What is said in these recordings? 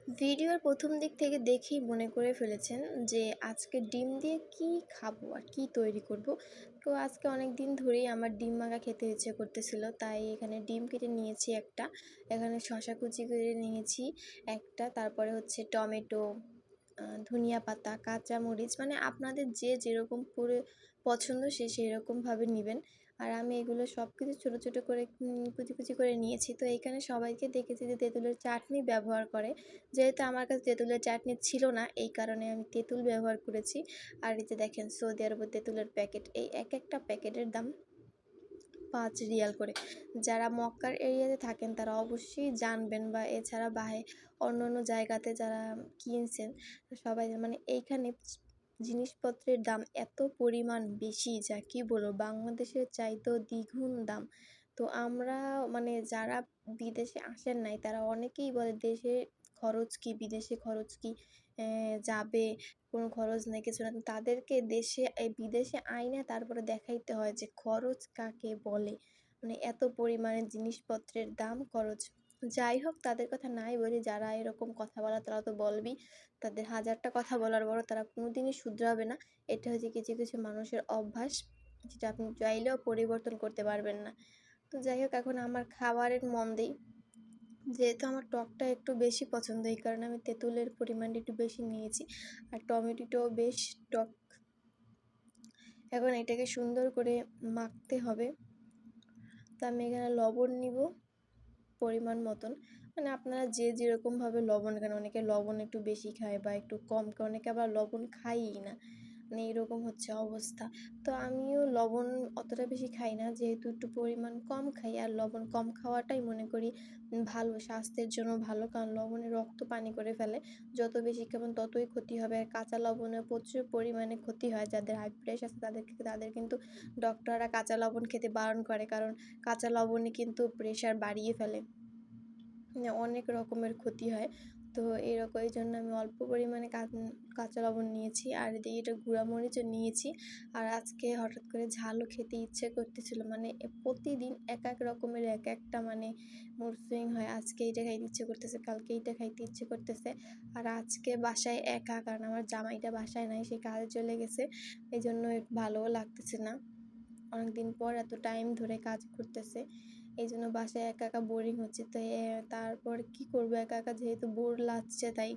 ভিডিওর প্রথম দিক থেকে দেখেই মনে করে ফেলেছেন যে আজকে ডিম দিয়ে কি খাবো আর কি তৈরি করব। তো আজকে অনেক দিন ধরেই আমার ডিম মাখা খেতে ইচ্ছে করতেছিল, তাই এখানে ডিম কেটে নিয়েছি একটা, এখানে শসা কুচি করে নিয়েছি একটা, তারপরে হচ্ছে টমেটো, ধনিয়া পাতা, কাঁচামরিচ, মানে আপনাদের যে যেরকম করে পছন্দ সে সেই রকমভাবে নেবেন। আর আমি এগুলো সব কিছু ছোটো ছোটো করে কুচি কুচি করে নিয়েছি। তো এইখানে সবাইকে দেখেছি যে তেঁতুলের চাটনি ব্যবহার করে, যেহেতু আমার কাছে তেঁতুলের চাটনি ছিল না এই কারণে আমি তেঁতুল ব্যবহার করেছি। আর এই যে দেখেন সৌদি আরবে তেঁতুলের প্যাকেট, এই এক একটা প্যাকেটের দাম 5 রিয়াল করে। যারা মক্কার এরিয়াতে থাকেন তারা অবশ্যই জানবেন, বা এছাড়া অন্য অন্য জায়গাতে যারা কিনছেন সবাই মানে এইখানে জিনিসপত্রের দাম এত পরিমাণ বেশি, যা কি বলবো, বাংলাদেশের চাইতেও দ্বিগুণ দাম। তো আমরা মানে যারা বিদেশে আসেন নাই তারা অনেকেই বলে দেশে খরচ কি, বিদেশে খরচ কি, যাবে, কোনো খরচ নেই কিছু না, তাদেরকে বিদেশে আইনে তারপরে দেখাইতে হয় যে খরচ কাকে বলে, মানে এত পরিমাণে জিনিসপত্রের দাম খরচ। যাই হোক, তাদের কথা নাই বলি, যারা এরকম কথা বলা তারা তো বলবি, তাদের হাজারটা কথা বলার বড় তারা কোনোদিনই শুধরাবে না। এটা হচ্ছে কিছু কিছু মানুষের অভ্যাস, যেটা আপনি চাইলেও পরিবর্তন করতে পারবেন না। তো যাই হোক, এখন আমার খাবারের মন দিই, যেহেতু আমার টকটা একটু বেশি পছন্দ এই কারণে আমি তেঁতুলের পরিমাণটা একটু বেশি নিয়েছি, আর টমেটোটাও বেশ টক। এখন এটাকে সুন্দর করে মাখতে হবে। তো আমি এখানে লবণ নিব পরিমাণ মতন, মানে আপনারা যে যেরকমভাবে লবণ খান, অনেকে লবণ একটু বেশি খায় বা একটু কম খায়, অনেকে আবার লবণ খায়ই না, মানে এরকম হচ্ছে অবস্থা। তো আমিও লবণ অতটা বেশি খাই না, যেহেতু একটু পরিমাণ কম খাই, আর লবণ কম খাওয়াটাই মনে করি ভালো, স্বাস্থ্যের জন্য ভালো, কারণ লবণে রক্ত পানি করে ফেলে, যত বেশি খাবেন ততই ক্ষতি হবে। আর কাঁচা লবণে প্রচুর পরিমাণে ক্ষতি হয়, যাদের হাই প্রেশার আছে তাদের কিন্তু ডক্টররা কাঁচা লবণ খেতে বারণ করে, কারণ কাঁচা লবণে কিন্তু প্রেশার বাড়িয়ে ফেলে, অনেক রকমের ক্ষতি হয়। তো এরকম এই জন্য আমি অল্প পরিমাণে কাঁচা লবণ নিয়েছি, আর এদিকে এটা গুঁড়া মরিচও নিয়েছি। আর আজকে হঠাৎ করে ঝালও খেতে ইচ্ছে করতেছিল, মানে প্রতিদিন এক এক রকমের এক একটা মানে মুড সুইং হয়, আজকে এইটা খাইতে ইচ্ছে করতেছে, কালকে এইটা খাইতে ইচ্ছে করতেছে। আর আজকে বাসায় একা, কারণ আমার জামাইটা বাসায় নাই, সে কাজে চলে গেছে, এই জন্য ভালোও লাগতেছে না, অনেকদিন পর এত টাইম ধরে কাজ করতেছে, এই জন্য বাসায় একা একা বোরিং হচ্ছে। তো তারপর কি করবো, একা একা যেহেতু বোর লাগছে, তাই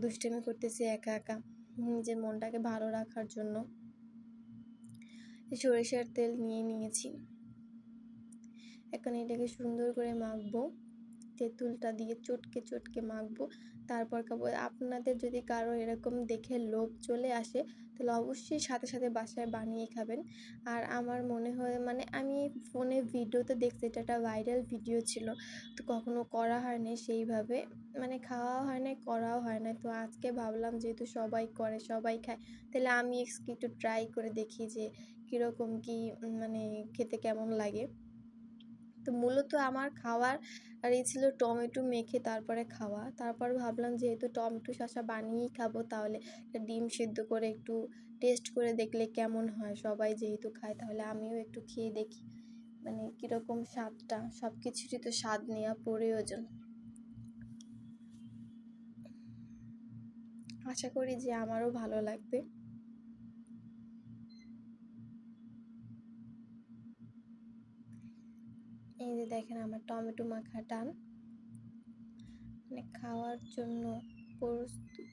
দুষ্টামি করতেছি একা একা নিজের মনটাকে ভালো রাখার জন্য। সরিষার তেল নিয়েছি, এখন এটাকে সুন্দর করে মাখবো, তেঁতুলটা দিয়ে চটকে চটকে মাখবো, তারপর খাবো। আপনাদের যদি কারো এরকম দেখে লোভ চলে আসে তাহলে অবশ্যই সাথে সাথে বাসায় বানিয়ে খাবেন। আর আমার মনে হয়, মানে আমি ফোনে ভিডিওতে দেখছি, এটা একটা ভাইরাল ভিডিও ছিল, তো কখনো করা হয়নি সেইভাবে, মানে খাওয়া হয় না, করাও হয় না। তো আজকে ভাবলাম যেহেতু সবাই করে সবাই খায়, তাহলে আমি একটু ট্রাই করে দেখি যে কীরকম কি, মানে খেতে কেমন লাগে। তো মূলত আমার খাওয়ার আর এই ছিল টমেটো মেখে তারপরে খাওয়া, তারপর ভাবলাম যেহেতু টমেটো শসা বানিয়েই খাবো, তাহলে একটা ডিম সেদ্ধ করে একটু টেস্ট করে দেখলে কেমন হয়, সবাই যেহেতু খায় তাহলে আমিও একটু খেয়ে দেখি মানে কীরকম স্বাদটা, সব কিছুরই তো স্বাদ নেওয়া প্রয়োজন। আশা করি যে আমারও ভালো লাগবে। এই যে দেখেন আমার টমেটো মাখা ডান, মানে খাওয়ার জন্য প্রস্তুত।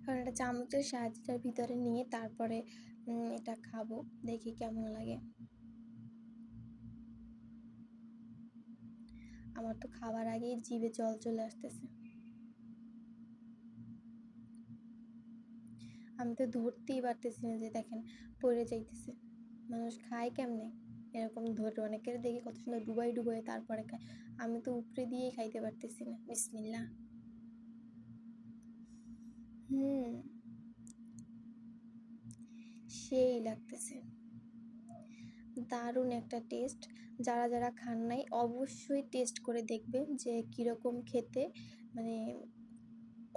কারণ এটা চামচের সাহায্যের ভিতরে নিয়ে তারপরে এটা খাবো, দেখি কেমন লাগে। আমার তো খাবার আগেই জিভে জল চলে আসতেছে, আমি তো ধরতেই পারতেছি না, যে দেখেন পড়ে যাইতেছে। মানুষ খায় কেমনে এরকম ধরে, অনেকের দেখি কত সুন্দর ডুবাই ডুবাই তারপরে খায়, আমি তো উপরে দিয়েই খাইতে পারতেছি না। বিসমিল্লাহ। হুম সেই লাগতেছে, দারুণ একটা টেস্ট। যারা যারা খান নাই অবশ্যই টেস্ট করে দেখবেন যে কীরকম খেতে, মানে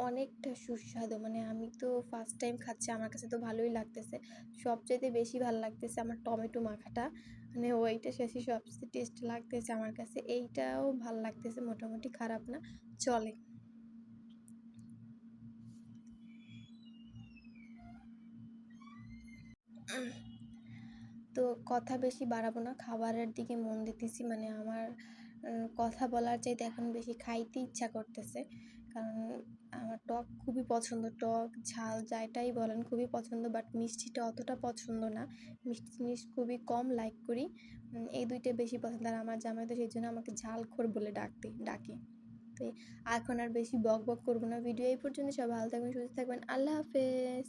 অনেকটা সুস্বাদু। মানে আমি তো ফার্স্ট টাইম খাচ্ছি, আমার কাছে তো ভালোই লাগতেছে। সবচাইতে বেশি ভালো লাগতেছে আমার টমেটো মাখাটা, মানে ওইটা শেষে সবচেয়ে টেস্ট লাগতেছে আমার কাছে। এইটাও ভাল লাগতেছে, মোটামুটি খারাপ না, চলে। তো কথা বেশি বাড়াবো না, খাবারের দিকে মন দিতেছি। মানে আমার কথা বলার চাইতে এখন বেশি খাইতে ইচ্ছা করতেছে, কারণ আমার টক খুবই পছন্দ, টক ঝাল যাইটাই বলেন খুবই পছন্দ, বাট মিষ্টিটা অতটা পছন্দ না। মিষ্টি জিনিস খুবই কম লাইক করি, এই দুইটা বেশি পছন্দ। আর আমার জামাই তো সেই জন্য আমাকে ঝালখোর বলে ডাকে। তো এখন আর বেশি বক বক করবো না, ভিডিও এই পর্যন্ত। সব ভালো থাকবেন, সুস্থ থাকবেন, আল্লাহ হাফেজ।